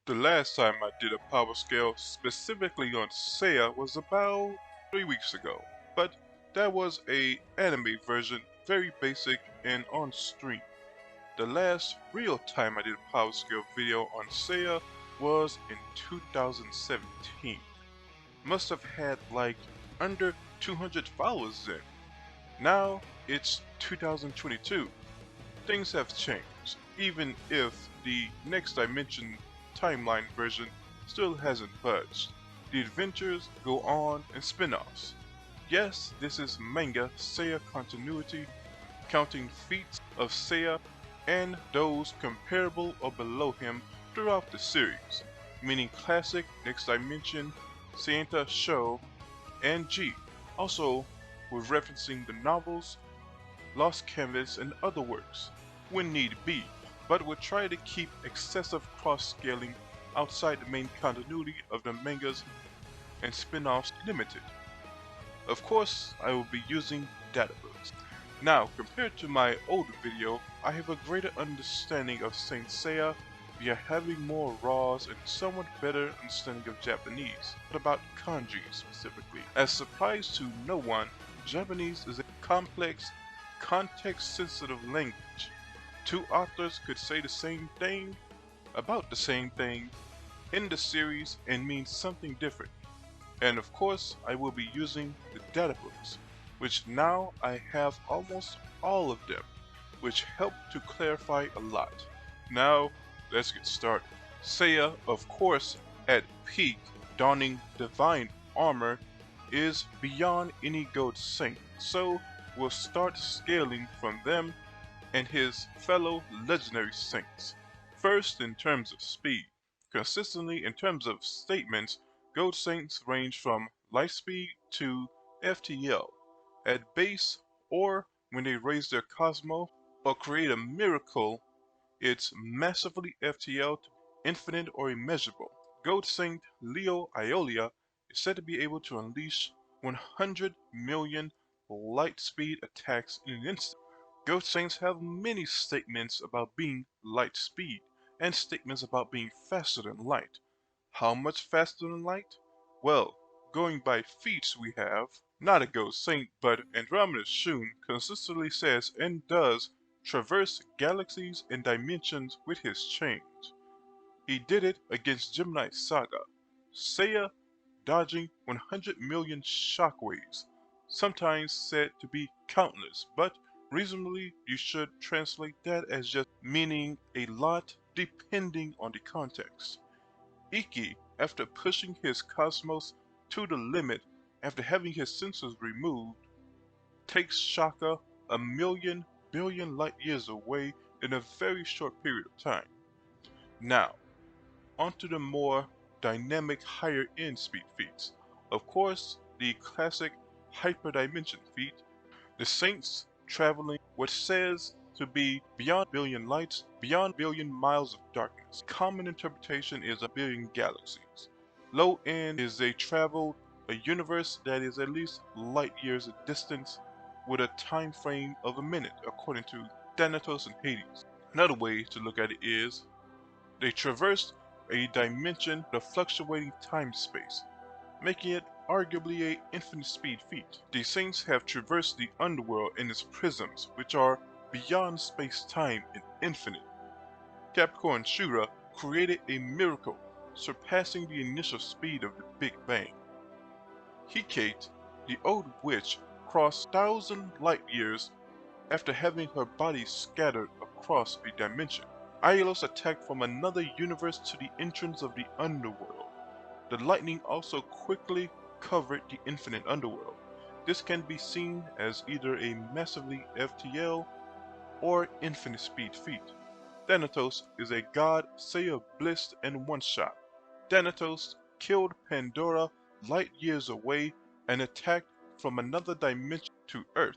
The last time I did a power scale specifically on Seiya was about 3 weeks ago, but that was a anime version, very basic and on stream. The last real time I did a power scale video on Seiya was in 2017. Must have had like under 200 followers then. Now it's 2022. Things have changed, even if the Next Dimension timeline version still hasn't budged. The adventures go on and spin-offs. Yes, this is manga Seiya continuity, counting feats of Seiya and those comparable or below him throughout the series, meaning classic Next Dimension, Seiya Show, and G. Also, we're referencing the novels, Lost Canvas, and other works, when need be, but we'll try to keep excessive cross-scaling outside the main continuity of the mangas and spin-offs limited. Of course, I will be using datebooks. Now, compared to my older video, I have a greater understanding of Saint Seiya via having more raws and somewhat better understanding of Japanese, but about kanji specifically. As surprise to no one, Japanese is a complex, context-sensitive language. Two authors could say the same thing, about the same thing, in the series and mean something different. And of course, I will be using the databooks, which now I have almost all of them, which help to clarify a lot. Now, let's get started. Seiya, of course, at peak, donning divine armor, is beyond any gold saint, so we'll start scaling from them and his fellow legendary saints. First, in terms of speed. Consistently, in terms of statements, gold saints range from light speed to FTL. At base, or when they raise their Cosmo or create a miracle, it's massively FTL to infinite or immeasurable. Gold Saint Leo Iolia is said to be able to unleash 100 million light speed attacks in an instant. Gold Saints have many statements about being light speed, and statements about being faster than light. How much faster than light? Well, going by feats we have, not a Gold Saint, but Andromeda Shun consistently says and does traverse galaxies and dimensions with his chains. He did it against Gemini Saga. Seiya dodging 100 million shockwaves, sometimes said to be countless, but reasonably you should translate that as just meaning a lot depending on the context. Ikki, after pushing his cosmos to the limit after having his sensors removed, takes Shaka a million billion light years away in a very short period of time. Now, onto the more dynamic higher end speed feats. Of course, the classic hyperdimension feat, the Saints traveling what says to be beyond billion lights, beyond billion miles of darkness. Common interpretation is a billion galaxies. Low end is they traveled a universe that is at least light years in distance with a time frame of a minute according to Thanatos and Hades. Another way to look at it is they traversed a dimension of fluctuating time-space, making it arguably a infinite speed feat. The Saints have traversed the underworld in its prisms, which are beyond space-time and infinite. Capricorn Shura created a miracle, surpassing the initial speed of the Big Bang. Hecate, the old witch, crossed 1,000 light years after having her body scattered across a dimension. Aeolus attacked from another universe to the entrance of the underworld. The lightning also quickly covered the infinite underworld. This can be seen as either a massively FTL or infinite speed feat. Thanatos is a god Seiya blissed and one-shot. Thanatos killed Pandora light years away and attacked from another dimension to Earth.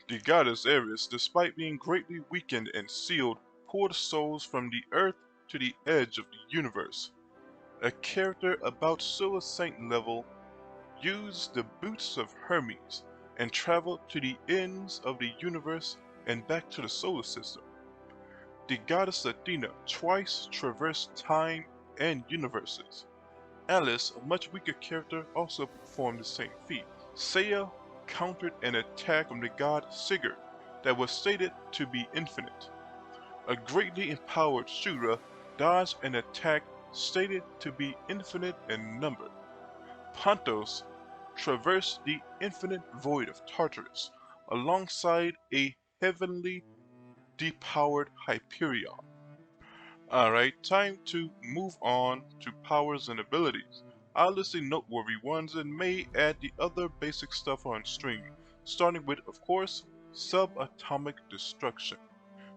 The goddess Ares, despite being greatly weakened and sealed, poured souls from the earth to the edge of the universe. A character about Silver Saint level used the boots of Hermes and traveled to the ends of the universe and back to the solar system. The goddess Athena twice traversed time and universes. Alice, a much weaker character, also performed the same feat. Seiya countered an attack from the god Sigurd that was stated to be infinite. A greatly empowered Shura dodged an attack stated to be infinite in number. Pontos traversed the infinite void of Tartarus alongside a heavenly depowered Hyperion. Alright, time to move on to powers and abilities. I'll list the noteworthy ones and may add the other basic stuff on stream, starting with, of course, subatomic destruction.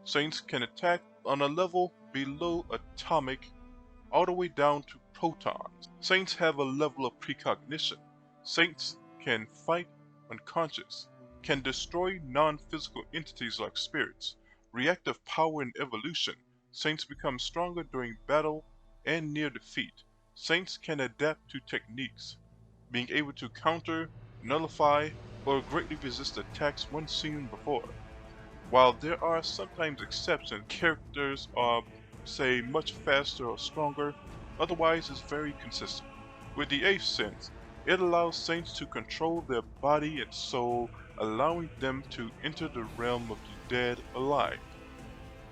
Saints can attack on a level below atomic all the way down to protons. Saints have a level of precognition. Saints can fight unconscious, can destroy non-physical entities like spirits, reactive power and evolution. Saints become stronger during battle and near defeat. Saints can adapt to techniques, being able to counter, nullify, or greatly resist attacks once seen before. While there are sometimes exceptions, characters are, say, much faster or stronger, otherwise it's very consistent. With the 8th sense, it allows Saints to control their body and soul, allowing them to enter the realm of the dead alive.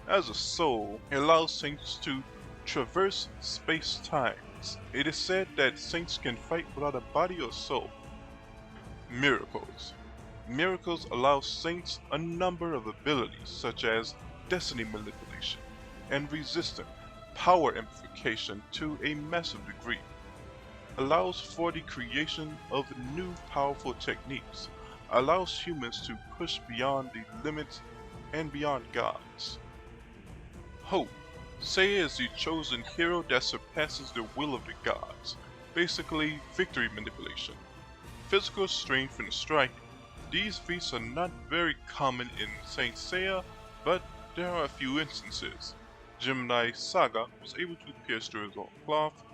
As a soul, it allows Saints to traverse space-times. It is said that Saints can fight without a body or soul. Miracles. Miracles allow Saints a number of abilities such as destiny manipulation and resistant power amplification to a massive degree. Allows for the creation of new powerful techniques. Allows humans to push beyond the limits and beyond gods. Hope. Seiya is the chosen hero that surpasses the will of the gods. Basically, victory manipulation. Physical strength and striking. These feats are not very common in Saint Seiya, but there are a few instances. Gemini Saga was able to pierce through his own cloth.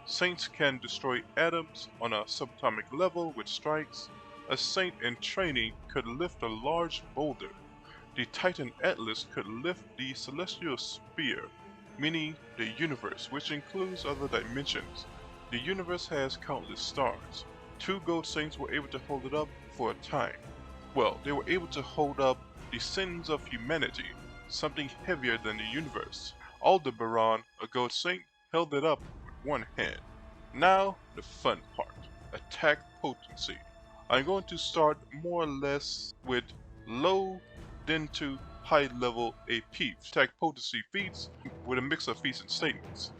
Saints can destroy atoms on a subatomic level with strikes. A saint in training could lift a large boulder. The Titan Atlas could lift the Celestial Spear, meaning the universe, which includes other dimensions. The universe has countless stars. 2 gold saints were able to hold it up for a time. Well, they were able to hold up the sins of humanity, something heavier than the universe. Aldebaran, a gold saint, held it up with one hand. Now, the fun part. Attack potency. I'm going to start more or less with low, then to high level AP. Attack potency feats with a mix of feats and statements.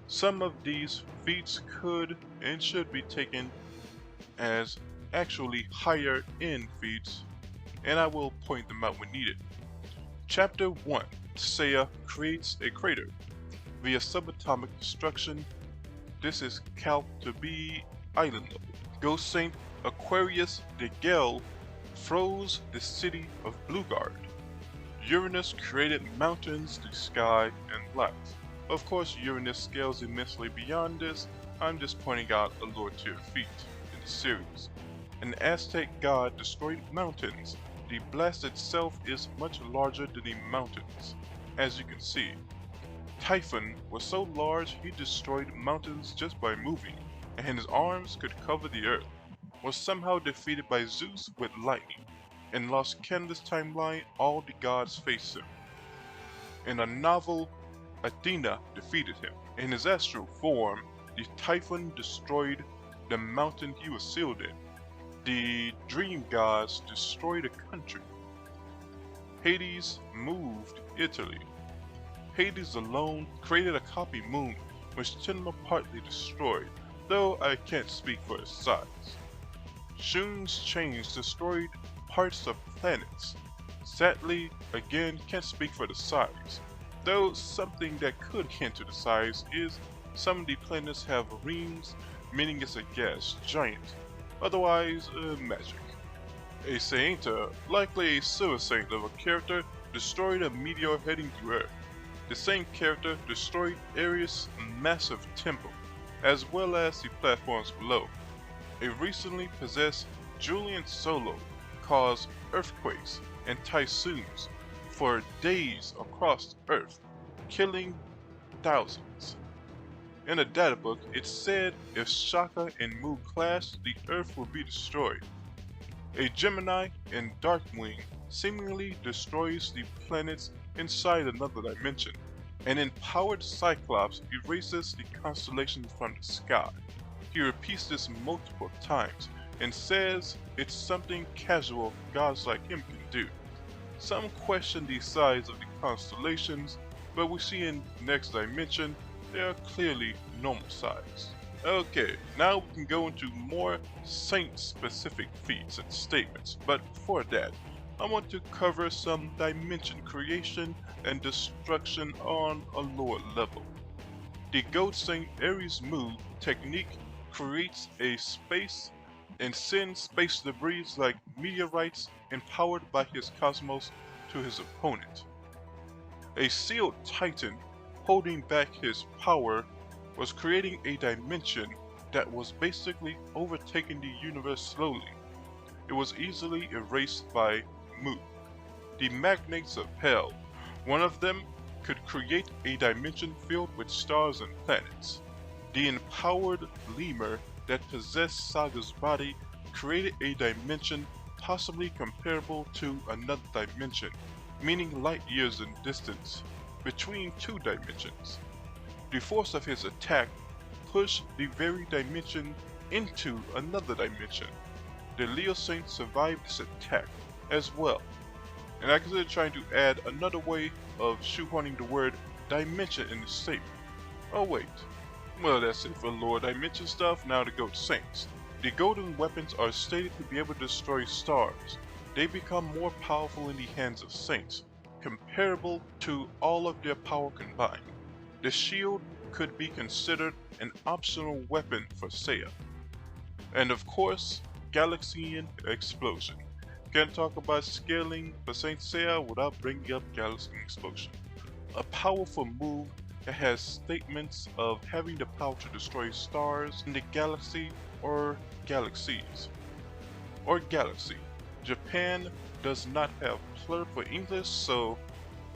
Some of these feats could and should be taken as actually higher end feats, and I will point them out when needed. Chapter 1. Seiya creates a crater via subatomic destruction. This is calculated to be island level. Ghost Saint Aquarius de Gel froze the city of Blueguard. Uranus created mountains, the sky, and light. Of course, Uranus scales immensely beyond this. I'm just pointing out a lower tier feat in the series. An Aztec god destroyed mountains. The blast itself is much larger than the mountains, as you can see. Typhon was so large he destroyed mountains just by moving, and his arms could cover the earth. Was somehow defeated by Zeus with lightning. In Lost Canvas timeline, all the gods faced him. In a novel, Athena defeated him. In his astral form, the Typhon destroyed the mountain he was sealed in. The dream gods destroyed a country. Hades moved Italy. Hades alone created a copy moon, which Tenma partly destroyed, though I can't speak for its size. Shun's chains destroyed parts of planets. Sadly, again, can't speak for the size, though something that could hint to the size is some of the planets have rings, meaning it's a gas giant, otherwise magic. A Sainta, likely a Silver Saint level character, destroyed a meteor heading to Earth. The same character destroyed Ares' massive temple, as well as the platforms below. A recently possessed Julian Solo caused earthquakes and typhoons for days across Earth, killing thousands. In a data book, it said if Shaka and Mu clashed, the Earth would be destroyed. A Gemini in Darkwing seemingly destroys the planets inside another dimension. An empowered Cyclops erases the constellations from the sky. He repeats this multiple times and says it's something casual gods like him can do. Some question the size of the constellations, but we see in Next Dimension they are clearly normal size. Okay, now we can go into more Saint-specific feats and statements, but before that, I want to cover some dimension creation and destruction on a lower level. The Goat Saint Ares move technique creates a space and sends space debris like meteorites empowered by his cosmos to his opponent. A sealed titan holding back his power was creating a dimension that was basically overtaking the universe slowly. It was easily erased by Mu. The magnates of hell, one of them could create a dimension filled with stars and planets. The empowered lemur that possessed Saga's body created a dimension possibly comparable to another dimension, meaning light years in distance between two dimensions. The force of his attack pushed the very dimension into another dimension. The Leo Saint survived this attack as well, and I consider trying to add another way of shoehorning the word dimension in the statement. Oh wait, well that's it for lore dimension stuff. Now to Goat Saints. The golden weapons are stated to be able to destroy stars. They become more powerful in the hands of saints, comparable to all of their power combined. The shield could be considered an optional weapon for Seiya. And of course, Galaxian Explosion. Can't talk about scaling for Saint Seiya without bringing up Galaxian Explosion. A powerful move that has statements of having the power to destroy stars in the galaxy or galaxies. Or galaxy. Japan does not have plural for English, so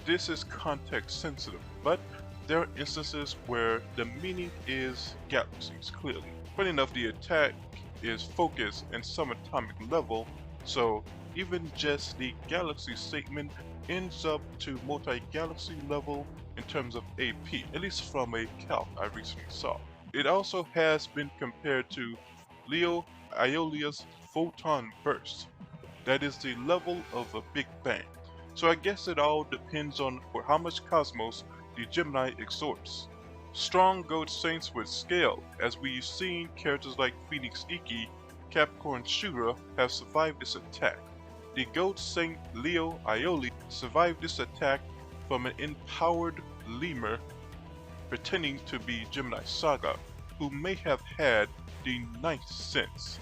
this is context sensitive, but there are instances where the meaning is galaxies, clearly. Funny enough, the attack is focused and subatomic level, so even just the galaxy statement ends up to multi-galaxy level in terms of AP, at least from a calc I recently saw. It also has been compared to Leo Aeolia's photon burst. That is the level of a Big Bang. So I guess it all depends on how much cosmos the Gemini absorbs. Strong Goat Saints with scale, as we've seen characters like Phoenix Ikki, Capricorn Shooter have survived this attack. The Goat Saint Leo Aeoli survived this attack from an empowered lemur pretending to be Gemini Saga, who may have had the ninth sense.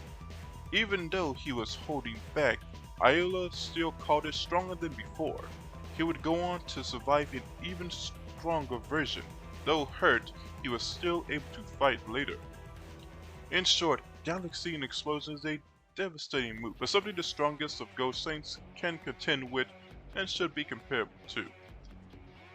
Even though he was holding back, Aeola still called it stronger than before. He would go on to survive an even stronger version. Though hurt, he was still able to fight later. In short, Galaxian Explosion is a devastating move, but something the strongest of Ghost Saints can contend with and should be comparable to.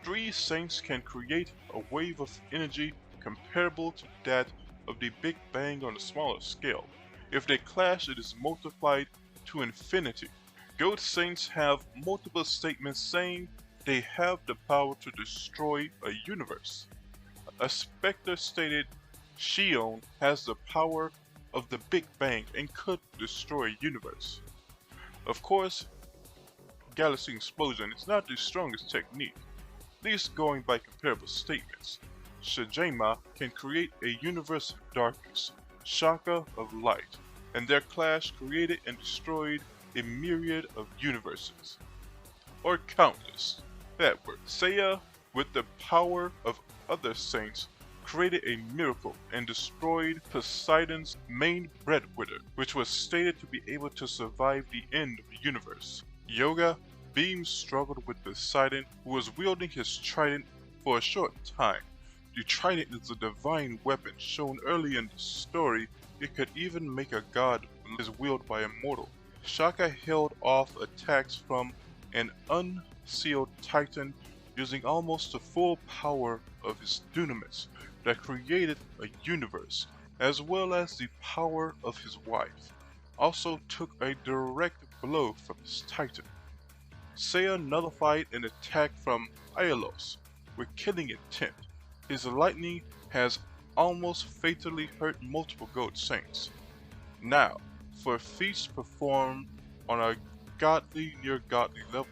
3 Saints can create a wave of energy comparable to that of the Big Bang on a smaller scale. If they clash, it is multiplied to infinity. Goat Saints have multiple statements saying they have the power to destroy a universe. A Spectre stated Shion has the power of the Big Bang and could destroy a universe. Of course, Galaxy Explosion is not the strongest technique, at least going by comparable statements. Shijima can create a universe of darkness, Shaka of light, and their clash created and destroyed a myriad of universes. Or countless. That word. Seiya, with the power of other saints, created a miracle and destroyed Poseidon's main breadwinner, which was stated to be able to survive the end of the universe. Yoga Beam struggled with Poseidon, who was wielding his trident for a short time. The trident is a divine weapon shown early in the story. It could even make a god is wielded by a mortal. Shaka held off attacks from an unsealed titan using almost the full power of his dunamis, that created a universe, as well as the power of his wife, also took a direct blow from his titan. Seiya nullified an attack from Aeolus with killing intent. His lightning has almost fatally hurt multiple gold saints. Now, for feats performed on a godly, near godly level.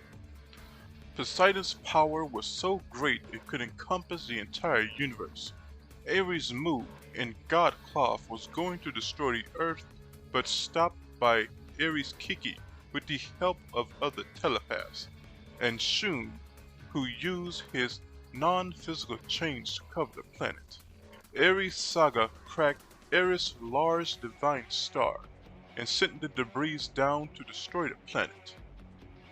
Poseidon's power was so great it could encompass the entire universe. Ares' move in GodCloth was going to destroy the Earth, but stopped by Ares' Kiki with the help of other telepaths, and Shun, who used his non-physical chains to cover the planet. Ares' Saga cracked Eris' large divine star and sent the debris down to destroy the planet.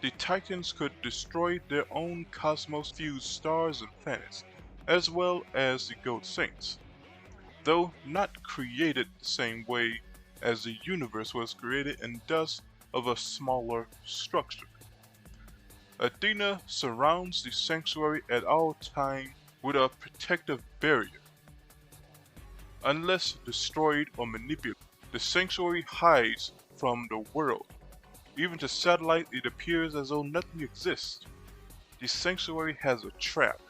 The Titans could destroy their own cosmos-fused stars and planets, as well as the Gold Saints, though not created the same way as the universe was created and thus of a smaller structure. Athena surrounds the sanctuary at all times with a protective barrier. Unless destroyed or manipulated, the sanctuary hides from the world. Even to satellite, it appears as though nothing exists. The sanctuary has a trap,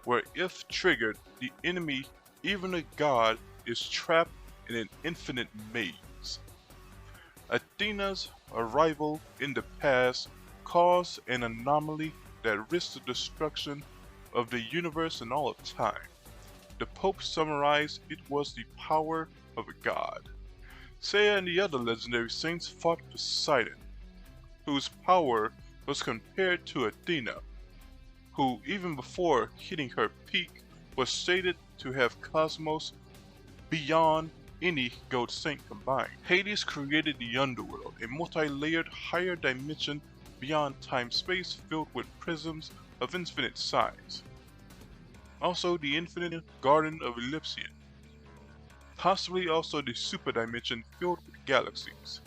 where if triggered, the enemy, even a god, is trapped in an infinite maze. Athena's arrival in the past caused an anomaly that risked the destruction of the universe and all of time. The Pope summarized it was the power of a god. Seiya and the other legendary saints fought Poseidon, whose power was compared to Athena, who even before hitting her peak was stated to have cosmos beyond any gold saint combined. Hades created the underworld, a multi-layered higher dimension beyond time-space filled with prisms of infinite size. Also the infinite Garden of Elysium, possibly also the super dimension filled with galaxies.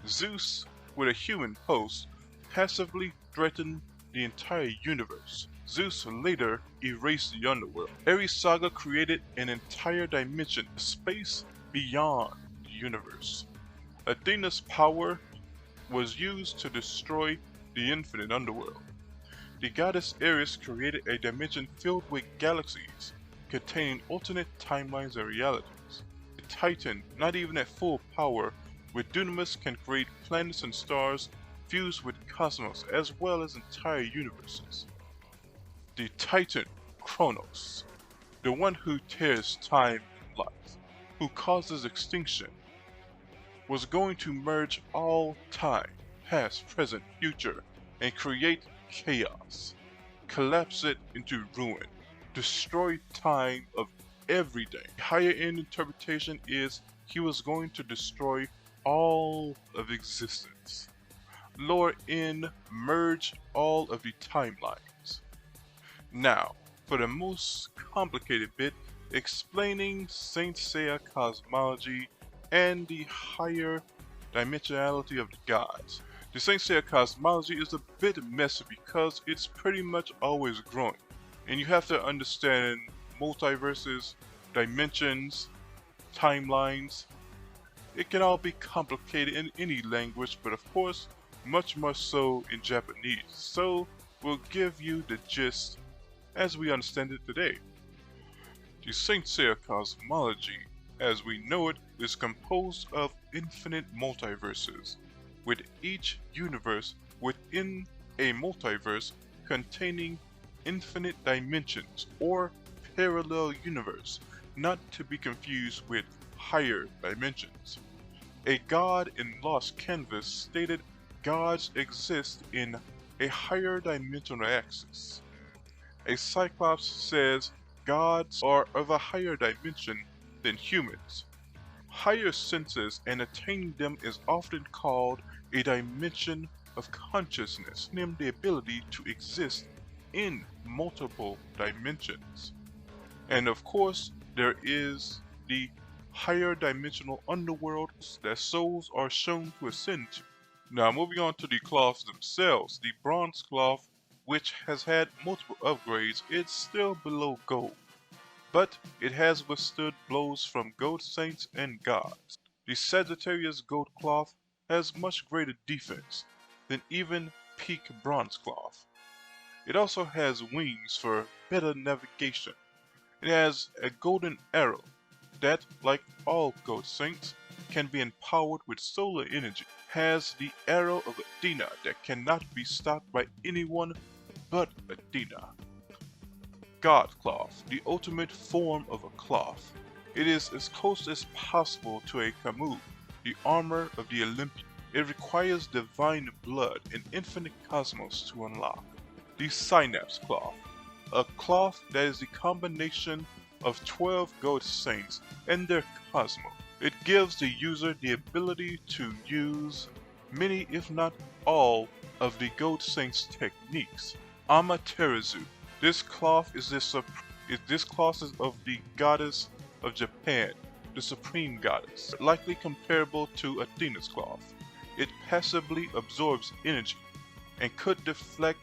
Zeus, with a human host, passively threatened the entire universe. Zeus later erased the underworld. Ares' Saga created an entire dimension, space beyond the universe. Athena's power was used to destroy the infinite underworld. The goddess Ares created a dimension filled with galaxies, containing alternate timelines and realities. The Titan, not even at full power, with Dunamis can create planets and stars fused with cosmos as well as entire universes. The Titan, Kronos, the one who tears time and life, who causes extinction, was going to merge all time, past, present, future, and create chaos, collapse it into ruin, destroy time of everything. The higher end interpretation is he was going to destroy all of existence. Lower end, merge all of the timelines. Now, for the most complicated bit, explaining Saint Seiya cosmology and the higher dimensionality of the gods. The Saint Seiya cosmology is a bit messy because it's pretty much always growing, and you have to understand multiverses, dimensions, timelines. It can all be complicated in any language, but of course, much more so in Japanese. So, we'll give you the gist as we understand it today. The Saint Seiya cosmology, as we know it, is composed of infinite multiverses, with each universe within a multiverse containing infinite dimensions or parallel universe, not to be confused with higher dimensions. A god in Lost Canvas stated gods exist in a higher dimensional axis. A Cyclops says gods are of a higher dimension than humans. Higher senses and attaining them is often called a dimension of consciousness, namely the ability to exist in multiple dimensions. And of course, there is the higher dimensional underworld that souls are shown to ascend to. Now moving on to the cloths themselves, the bronze cloth, which has had multiple upgrades, it's still below gold. but it has withstood blows from gold saints and gods. The Sagittarius gold cloth has much greater defense than even peak bronze cloth. It also has wings for better navigation. It has a golden arrow that, like all gold saints, can be empowered with solar energy. Has the arrow of Athena that cannot be stopped by anyone but Athena. GodCloth, the ultimate form of a cloth. It is as close as possible to a Camus, the armor of the Olympian. It requires divine blood and infinite cosmos to unlock. The Synapse Cloth, a cloth that is the combination of 12 gold saints and their cosmos. It gives the user the ability to use many, if not all, of the gold saints' techniques. Amaterasu. This cloth is of the goddess of Japan, the supreme goddess, likely comparable to Athena's cloth. It passively absorbs energy and could deflect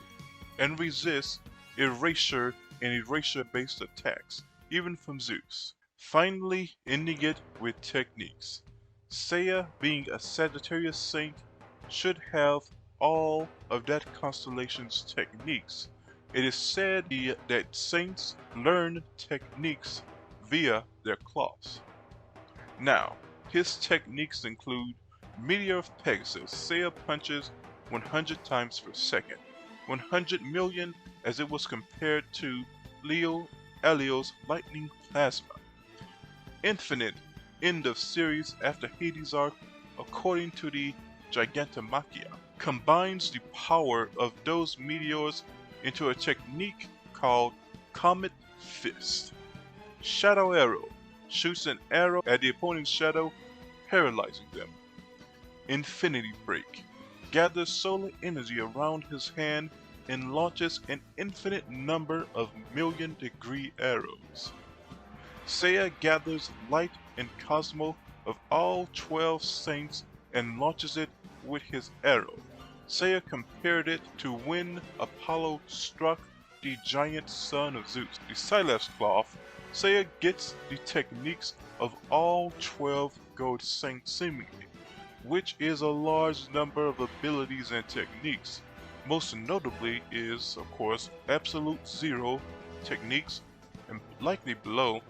and resist erasure and erasure-based attacks, even from Zeus. Finally, ending it with techniques. Seiya, being a Sagittarius saint, should have all of that constellation's techniques. It is said that saints learn techniques via their cloths. Now, his techniques include Meteor of Pegasus. Seiya punches 100 times per second, 100 million as it was compared to Elio's lightning plasma. Infinite, end of series after Hades arc, according to the Gigantomachia, combines the power of those meteors into a technique called Comet Fist. Shadow Arrow shoots an arrow at the opponent's shadow, paralyzing them. Infinity Break gathers solar energy around his hand and launches an infinite number of million-degree arrows. Seiya gathers light and cosmos of all 12 saints and launches it with his arrow. Seiya compared it to when Apollo struck the giant son of Zeus. The Syllabus Cloth, Seiya gets the techniques of all 12 gold saints seemingly, which is a large number of abilities and techniques. Most notably is, of course, Absolute Zero techniques, and likely below,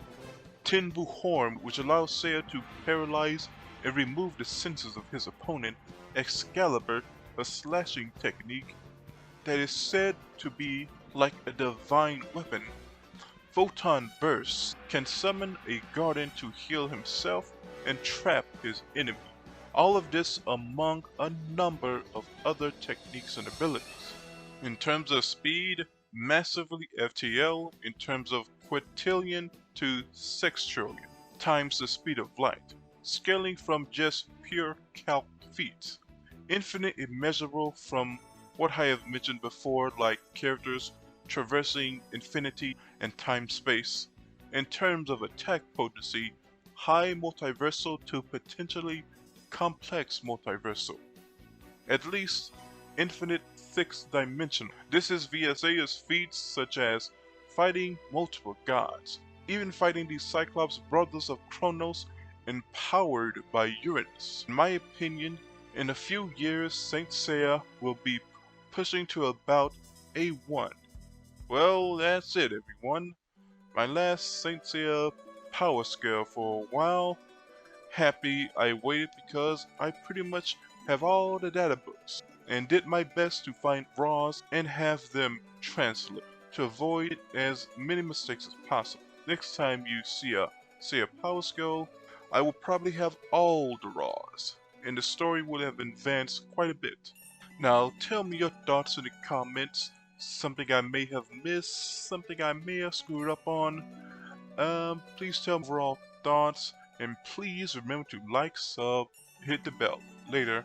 Tenbu Horn, which allows Seiya to paralyze and remove the senses of his opponent, Excalibur, a slashing technique that is said to be like a divine weapon. Photon Burst can summon a guardian to heal himself and trap his enemy. All of this among a number of other techniques and abilities. In terms of speed, massively FTL. In terms of quintillion to sextrillion times the speed of light, scaling from just pure calc feats. Infinite immeasurable from what I have mentioned before, like characters traversing infinity and time-space. In terms of attack potency, high multiversal to potentially complex multiversal. At least infinite sixth dimensional. This is via Seiya's feats such as fighting multiple gods, even fighting the Cyclops brothers of Kronos empowered by Uranus. In my opinion, in a few years Saint Seiya will be pushing to about A1. Well, that's it everyone. My last Saint Seiya power scale for a while. Happy I waited because I pretty much have all the data books and did my best to find raws and have them translate to avoid as many mistakes as possible. Next time you see a power scale, I will probably have all the raws and the story will have advanced quite a bit. Now tell me your thoughts in the comments, something I may have missed, something I may have screwed up on. Please tell me overall thoughts and please remember to like, sub, hit the bell. Later.